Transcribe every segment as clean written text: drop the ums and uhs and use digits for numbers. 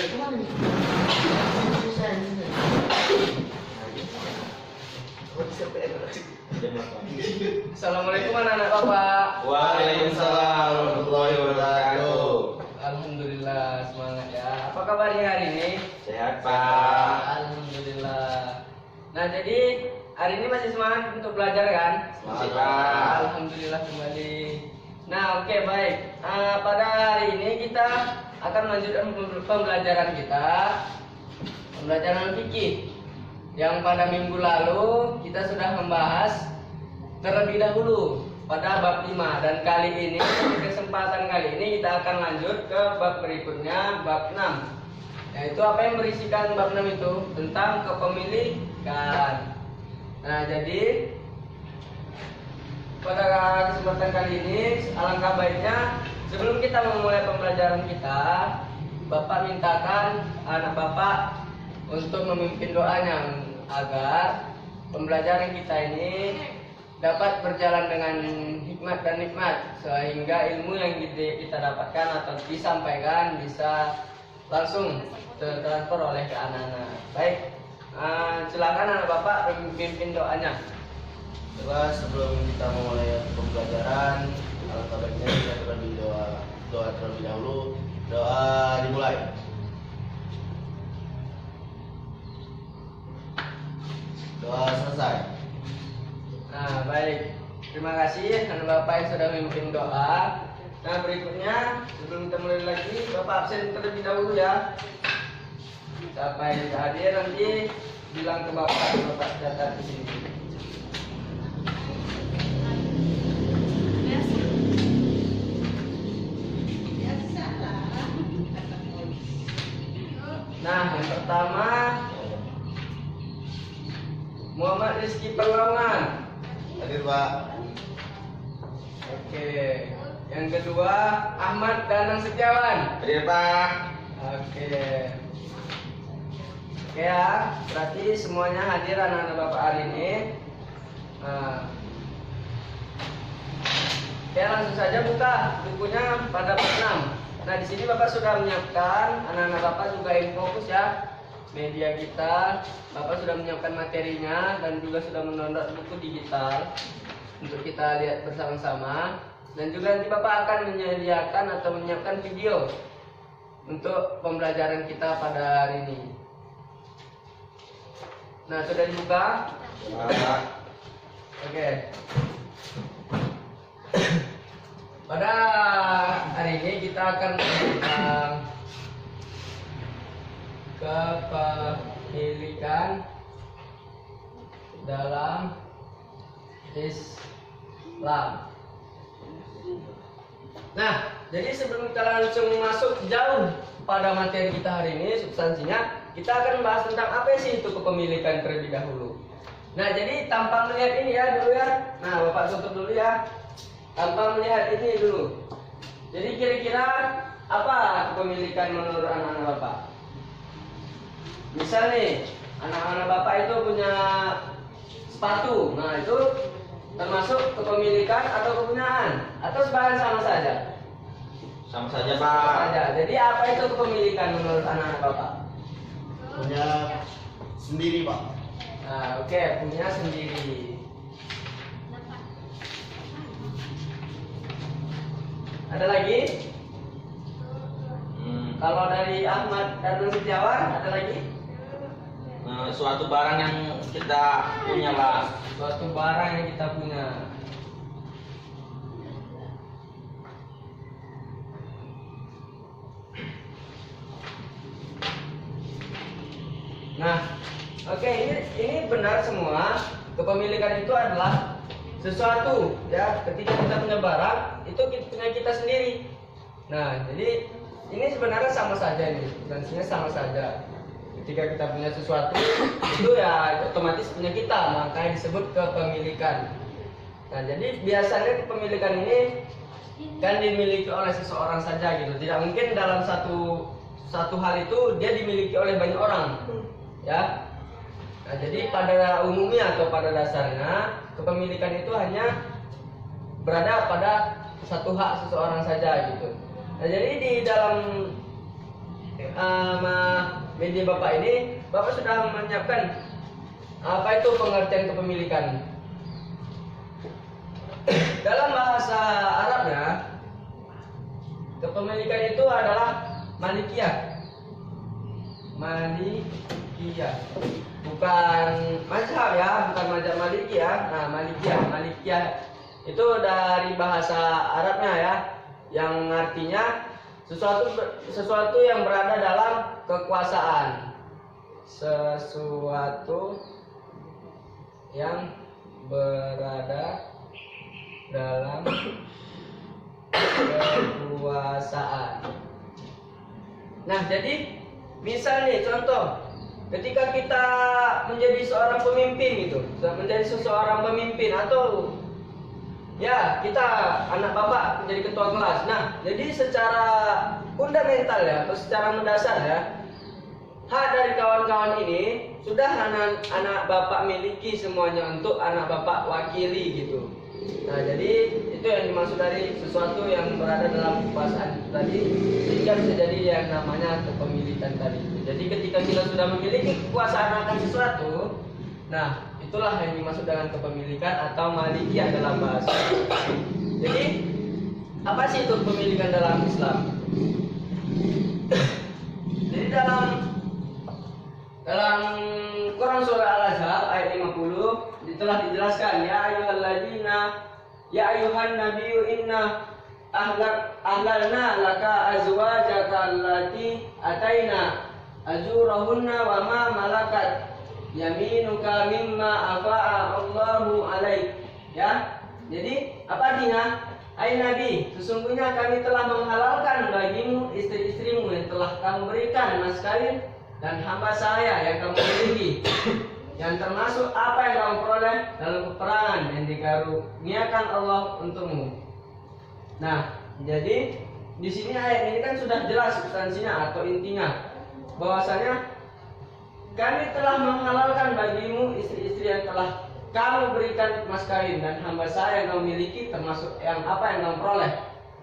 kemana nih? Susah ini. Assalamualaikum anak-anak bapak. Waalaikumsalam warahmatullahi wabarakatuh. Alhamdulillah, semangat ya. Apa kabarnya hari ini? Sehat Pak. Alhamdulillah. Nah, jadi hari ini masih semangat untuk belajar kan? Semangat Pak. Alhamdulillah kembali. Nah, oke, baik. Pada hari ini kita akan melanjutkan pembelajaran kita, pembelajaran fikih. Yang pada minggu lalu kita sudah membahas terlebih dahulu pada bab 5, dan kali ini, di kesempatan kali ini kita akan lanjut ke bab berikutnya, bab 6. Yaitu apa yang berisikan bab 6 itu? Tentang kepemilikan. Nah, jadi pada kesempatan kali ini alangkah baiknya sebelum kita memulai pembelajaran kita, Bapak mintakan anak Bapak untuk memimpin doanya agar pembelajaran kita ini dapat berjalan dengan hikmat dan nikmat, sehingga ilmu yang kita dapatkan atau disampaikan bisa langsung tertransfer oleh ke anak-anak. Baik, silakan anak Bapak memimpin doanya. Coba sebelum kita memulai pembelajaran, alangkah baiknya kita terlebih doa terlebih dahulu. Doa dimulai. Doa selesai. Nah, baik. Terima kasih anak Bapak yang sudah memimpin doa. Nah, berikutnya sebelum kita mulai lagi, Bapak absen terlebih dahulu ya. Siapa yang hadir nanti bilang ke Bapak datang di sini. Nah, yang pertama Muhammad Rizky Perlawanan. Hadir Pak. Oke. Yang kedua Ahmad Danang Setiawan. Hadir Pak. Oke. Oke ya, berarti semuanya hadir anak-anak Bapak hari ini. Nah. Oke, langsung saja buka bukunya pada bab 6. Nah, di sini Bapak sudah menyiapkan, anak-anak Bapak juga yang fokus ya. Media kita, Bapak sudah menyiapkan materinya dan juga sudah mendownload buku digital untuk kita lihat bersama-sama. Dan juga nanti Bapak akan menyediakan atau menyiapkan video untuk pembelajaran kita pada hari ini. Nah, sudah dibuka? Oke. Pada hari ini kita akan tentang kepemilikan dalam Islam. Nah, jadi sebelum kita langsung masuk jauh pada materi kita hari ini, substansinya, kita akan membahas tentang apa sih itu kepemilikan terlebih dahulu. Nah, jadi tanpa melihat ini ya dulu ya. Nah, Bapak tutup dulu ya. Tanpa melihat ini dulu. Jadi kira-kira apa kepemilikan menurut anak-anak Bapak? Misal nih, anak-anak Bapak itu punya sepatu. Nah, itu termasuk kepemilikan atau kepunyaan? Atau sebagian sama saja? Sama saja Sama Pak. saja. Jadi apa itu kepemilikan menurut anak-anak Bapak? Punya sendiri Pak. Nah, oke, punya sendiri. Ada lagi? Kalau dari Ahmad Danang Setiawan, ada lagi? Suatu barang yang kita punya Pak. Suatu barang yang kita punya. Nah, oke, ini benar semua. Kepemilikan itu adalah sesuatu ya, ketika kita punya barang itu punya kita sendiri. Nah, jadi ini sebenarnya sama saja ini, substansinya sama saja. Ketika kita punya sesuatu itu ya otomatis punya kita, makanya disebut kepemilikan. Nah, jadi biasanya kepemilikan ini kan dimiliki oleh seseorang saja gitu. Tidak mungkin dalam satu hal itu dia dimiliki oleh banyak orang. Ya. Nah, jadi pada umumnya atau pada dasarnya kepemilikan itu hanya berada pada satu hak seseorang saja gitu. Nah, jadi di dalam media Bapak ini, Bapak sudah menyiapkan apa itu pengertian kepemilikan. Dalam bahasa Arabnya, kepemilikan itu adalah malikiyah. Malikiyah. Bukan mazhab ya, bukan mazhab malikiyah. Nah, malikiyah. Malikiyah itu dari bahasa Arabnya ya, yang artinya sesuatu yang berada dalam kekuasaan. Sesuatu yang berada dalam kekuasaan. Nah, jadi misal nih contoh, ketika kita menjadi seorang pemimpin gitu, menjadi seseorang pemimpin atau ya kita anak bapak menjadi ketua kelas. Nah, jadi secara fundamental ya, atau secara mendasar ya, hak dari kawan-kawan ini sudah anak bapak miliki semuanya untuk anak bapak wakili gitu. Nah, jadi itu yang dimaksud dari sesuatu yang berada dalam kekuasaan itu tadi, sehingga bisa jadi yang namanya kepemilikan tadi. Jadi ketika kita sudah memiliki kekuasaan akan sesuatu, nah itulah yang dimaksud dengan kepemilikan atau malikiyah dalam bahasa. Jadi apa sih itu kepemilikan dalam Islam? Jadi dalam Quran surah Al-Ahzab ayat 50 telah dijelaskan, ya ayuhan nabiyyu inna ahlalna laka azwajaka allati ataina ajurahunna wa ma malakat yaminuka mimma afa'a Allahu alaik. Ya. Jadi apa artinya? Hai Nabi, sesungguhnya kami telah menghalalkan bagimu istri-istrimu yang telah kamu berikan mas kawin dan hamba saya yang kamu miliki, yang termasuk apa yang kamu peroleh dalam peperangan yang dikaruniakan Allah untukmu. Nah, jadi di sini ayat ini kan sudah jelas substansinya atau intinya, bahwasanya kami telah menghalalkan bagimu istri-istri yang telah kamu berikan mas kawin dan hamba saya yang kamu miliki, termasuk yang apa yang kamu peroleh.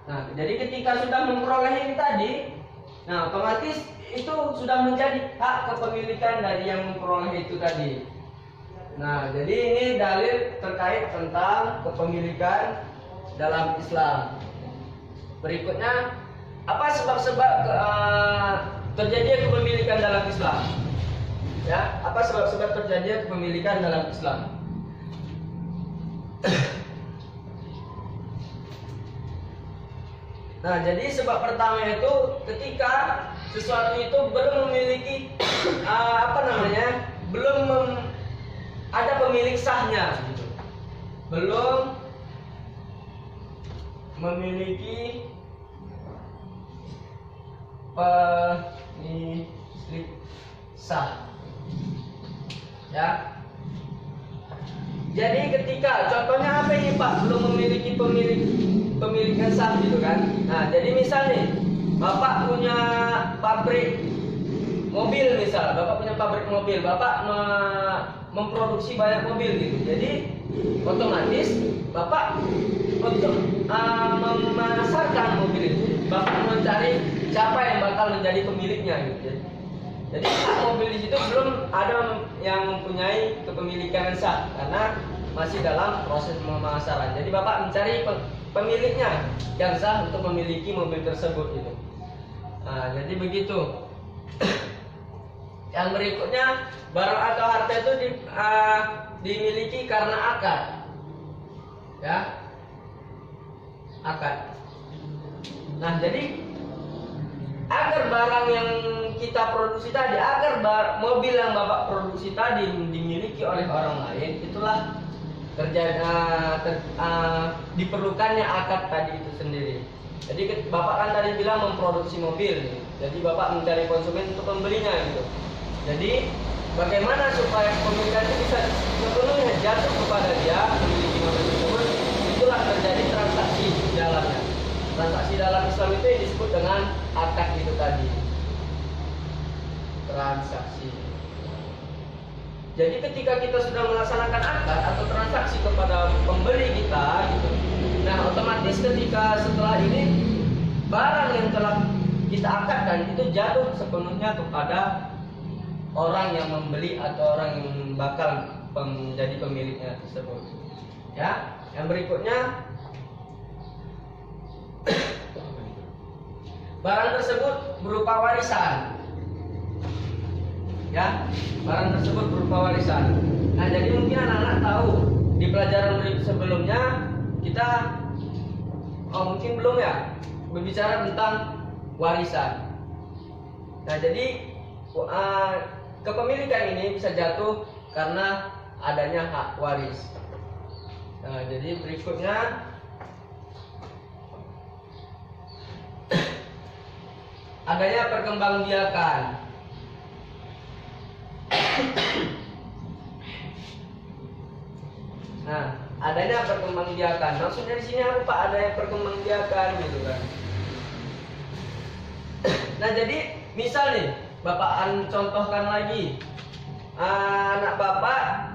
Nah, jadi ketika sudah memperoleh ini tadi, nah otomatis itu sudah menjadi hak kepemilikan dari yang memperoleh itu tadi. Nah, jadi ini dalil terkait tentang kepemilikan dalam Islam. Berikutnya, apa sebab-sebab terjadinya kepemilikan dalam Islam? Ya, apa sebab-sebab terjadinya kepemilikan dalam Islam? Nah, jadi sebab pertama itu ketika sesuatu itu belum memiliki belum ada pemilik sahnya gitu. Belum memiliki pemilik sah. Ya. Jadi ketika contohnya apa ini Pak, belum memiliki pemilikan sah gitu kan. Nah, jadi misal nih Bapak punya pabrik mobil misal, Bapak punya pabrik mobil, Bapak memproduksi banyak mobil gitu. Jadi otomatis Bapak untuk memasarkan mobil itu, Bapak mencari siapa yang bakal menjadi pemiliknya gitu. Jadi mobil di situ belum ada yang mempunyai kepemilikan sah karena masih dalam proses pemasaran. Jadi Bapak mencari pemiliknya yang sah untuk memiliki mobil tersebut gitu. Nah, jadi begitu. Yang berikutnya, barang atau harta itu dimiliki karena akad. Ya. Akad. Nah, jadi agar barang yang kita produksi tadi, agar mobil yang Bapak produksi tadi dimiliki oleh orang lain, itulah diperlukannya akad tadi itu sendiri. Jadi Bapak kan tadi bilang memproduksi mobil, jadi Bapak mencari konsumen untuk membelinya gitu. Jadi bagaimana supaya pemilikan itu bisa sepenuhnya jatuh kepada dia memiliki mobil tersebut, itulah terjadi transaksi di dalamnya. Transaksi dalam Islam itu yang disebut dengan akad itu tadi. Transaksi. Jadi ketika kita sudah melaksanakan akad atau transaksi kepada pembeli kita gitu, nah otomatis ketika setelah ini barang yang telah kita akadkan itu jatuh sepenuhnya kepada orang yang membeli atau orang yang bakal menjadi pemiliknya tersebut. Ya, yang berikutnya barang tersebut berupa warisan. Ya, barang tersebut berupa warisan. Nah, jadi mungkin anak-anak tahu di pelajaran sebelumnya kita mungkin belum ya berbicara tentang warisan. Nah, jadi kepemilikan ini bisa jatuh karena adanya hak waris. Nah, jadi berikutnya adanya perkembangbiakan. Nah, adanya perkembangbiakan. Maksudnya di sini apa Pak? Adanya perkembangbiakan gitu kan. Nah, jadi misal nih, Bapak contohkan lagi. Anak Bapak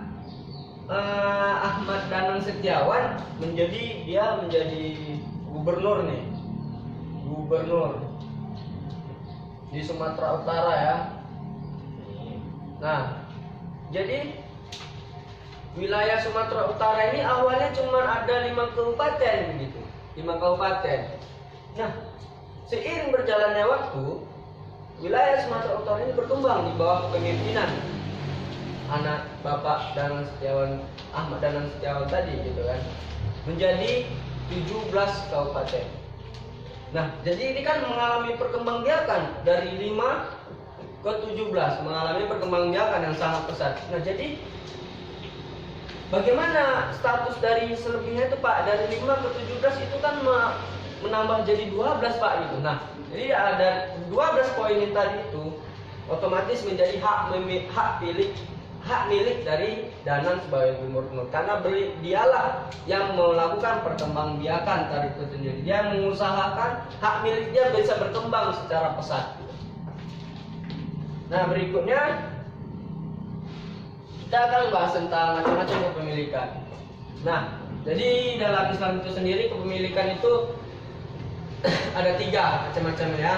Ahmad Danang Setiawan menjadi gubernur nih. Gubernur di Sumatera Utara ya. Nah, jadi wilayah Sumatera Utara ini awalnya cuma ada 5 kabupaten begitu. 5 kabupaten. Nah, seiring berjalannya waktu, wilayah Sumatera Utara ini berkembang di bawah kepemimpinan anak Bapak Danang Setiawan, Ahmad Danang Setiawan tadi gitu kan, menjadi 17 kabupaten. Nah, jadi ini kan mengalami perkembangbiakan dari 5 ke 17, mengalami perkembangbiakan yang sangat pesat. Nah, jadi bagaimana status dari selebihnya itu Pak? Dari 5 ke 17 itu kan menambah jadi 12 Pak gitu. Nah, jadi ada 12 poin yang tadi itu otomatis menjadi hak milik dari Danang sebagai gubernur, karena dialah yang melakukan perkembangbiakan tadi itu sendiri. Dia mengusahakan hak miliknya bisa berkembang secara pesat. Nah, berikutnya kita akan bahas tentang macam-macam kepemilikan. Nah, jadi dalam Islam itu sendiri kepemilikan itu ada 3 macam-macam ya.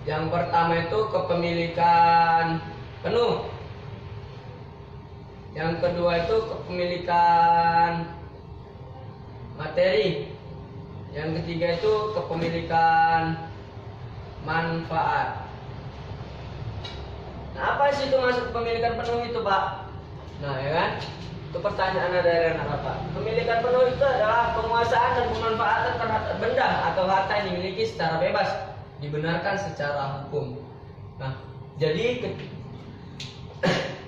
Yang pertama itu kepemilikan penuh. Yang kedua itu kepemilikan materi. Yang ketiga itu kepemilikan manfaat. Nah, apa sih itu maksud kepemilikan penuh itu Pak? Nah, ya kan? Itu pertanyaan dari anak Bapak. Kepemilikan penuh itu adalah penguasaan dan pemanfaatan terhadap benda atau harta yang dimiliki secara bebas, dibenarkan secara hukum. Nah, jadi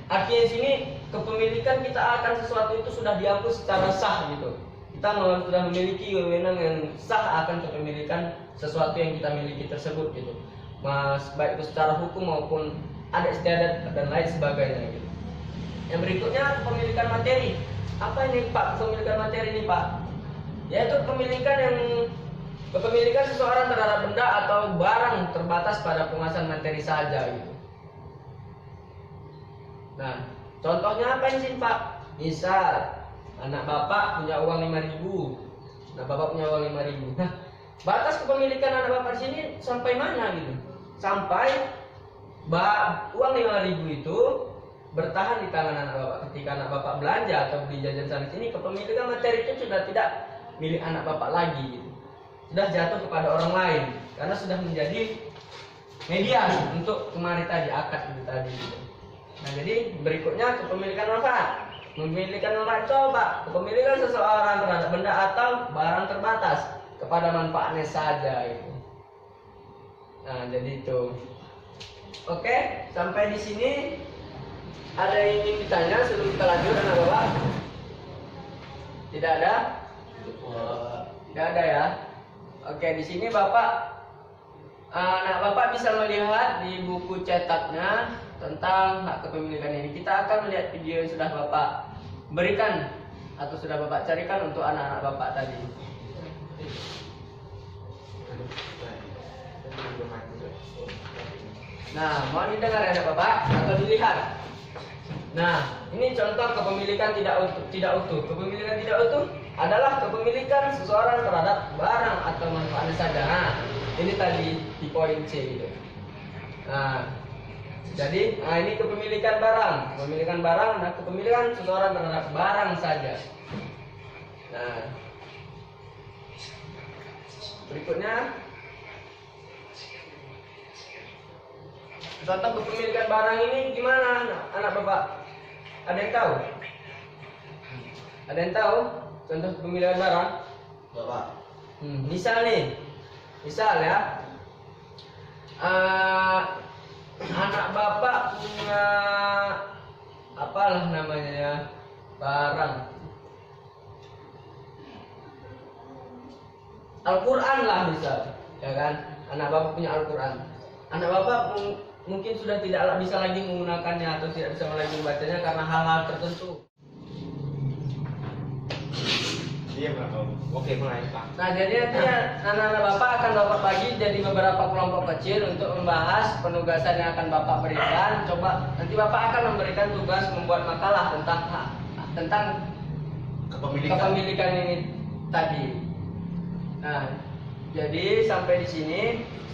artinya di sini kepemilikan kita akan sesuatu itu sudah dihapus secara sah gitu. Kita sudah memiliki wewenang yang sah akan kepemilikan sesuatu yang kita miliki tersebut gitu. Baik itu secara hukum maupun ada istiadat dan lain sebagainya gitu. Yang berikutnya kepemilikan materi. Apa ini Pak kepemilikan materi ini Pak? Yaitu kepemilikan seseorang terhadap benda atau barang terbatas pada penguasaan materi saja gitu. Nah, contohnya apa ini Pak? Misal anak Bapak punya uang 5.000. Nah, Bapak punya uang 5.000. Nah, batas kepemilikan anak Bapak di sini sampai mana gitu? Sampai uang 5.000 itu bertahan di tangan anak Bapak. Ketika anak Bapak belanja atau beli jajan sana sini, kepemilikan materi itu sudah tidak milik anak Bapak lagi gitu. Sudah jatuh kepada orang lain karena sudah menjadi media untuk kemari tadi akad itu tadi gitu. Nah, jadi berikutnya kepemilikan manfaat. Memilikan manfaat itu Pak, kepemilikan seseorang terhadap benda atau barang terbatas kepada manfaatnya saja itu. Nah, jadi itu. Oke, sampai di sini ada yang ingin ditanya sebelum kita lanjut anak Bapak? Tidak ada? Tidak ada ya. Oke, di sini anak Bapak bisa melihat di buku cetaknya tentang hak kepemilikan ini. Kita akan melihat video yang sudah Bapak berikan atau sudah Bapak carikan untuk anak-anak Bapak tadi. Nah, mau didengar ya anak Bapak atau dilihat? Nah, ini contoh kepemilikan tidak utuh. Kepemilikan tidak utuh adalah kepemilikan seseorang terhadap barang atau manfaatnya saja. Nah, ini tadi di poin C gitu. Nah, jadi ini kepemilikan barang. Kepemilikan barang, nah kepemilikan seseorang terhadap barang saja. Nah, berikutnya contoh kepemilikan barang ini gimana anak bapak? Ada yang tahu? Ada yang tahu contoh kepemilikan barang? Bapak. Misal nih, misal ya, anak bapak punya apalah namanya ya, barang Al-Quran lah misal, ya kan? Anak bapak punya Al-Quran. Anak bapak mungkin sudah tidak bisa lagi menggunakannya atau tidak bisa lagi membacanya karena hal-hal tertentu. Iya Pak. Oke mulai Pak. Nah jadi nantinya anak-anak bapak akan bapak bagi jadi beberapa kelompok kecil untuk membahas penugasan yang akan bapak berikan. Coba nanti bapak akan memberikan tugas membuat makalah tentang kepemilikan ini tadi. Nah jadi sampai di sini.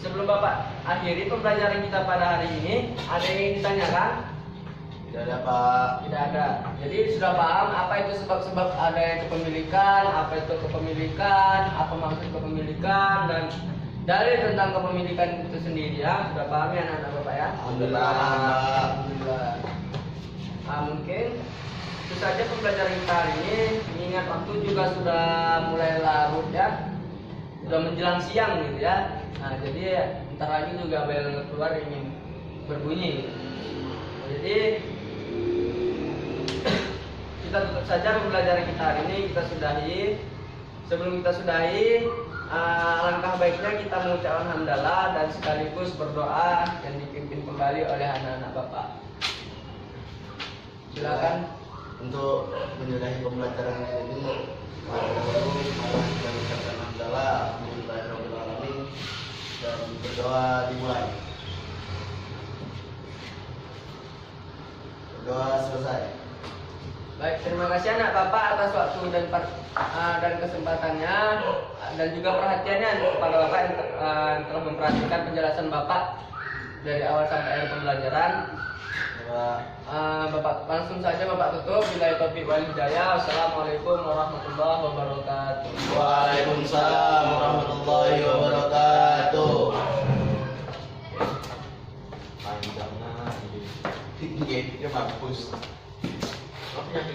Sebelum bapak akhiri pembelajaran kita pada hari ini, ada yang ingin ditanyakan? Tidak ada Pak. Tidak ada. Jadi sudah paham apa itu sebab-sebab ada kepemilikan, apa itu kepemilikan, apa maksud kepemilikan, dan dalil tentang kepemilikan itu sendiri ya. Sudah paham ya anak-anak bapak ya? Alhamdulillah. Alhamdulillah. Nah, mungkin itu saja pembelajaran kita hari ini. Mengingat waktu juga sudah mulai larut ya, sudah menjelang siang gitu ya. Nah jadi ntar lagi juga bel keluar ingin berbunyi. Jadi kita tutup saja pembelajaran kita hari ini, kita sudahi. Sebelum kita sudahi, alangkah baiknya kita mengucapkan hamdalah dan sekaligus berdoa yang dipimpin kembali oleh anak-anak bapak. Silakan. Untuk menyudahi pembelajaran ini, dahulu malah kita mengucapkan hamdalah, alhamdulillahirabbil alamin, dan berdoa dimulai. Berdoa selesai. Baik, terima kasih anak bapak atas waktu dan kesempatannya dan juga perhatiannya kepada bapak yang telah memperhatikan penjelasan bapak dari awal sampai akhir pembelajaran. Bapak langsung saja bapak tutup. Billahi taufiq wal hidayah. Wassalamualaikum warahmatullahi wabarakatuh. Waalaikumsalam warahmatullahi wabarakatuh. Panjangnya ini. Dia bagus. Apa yang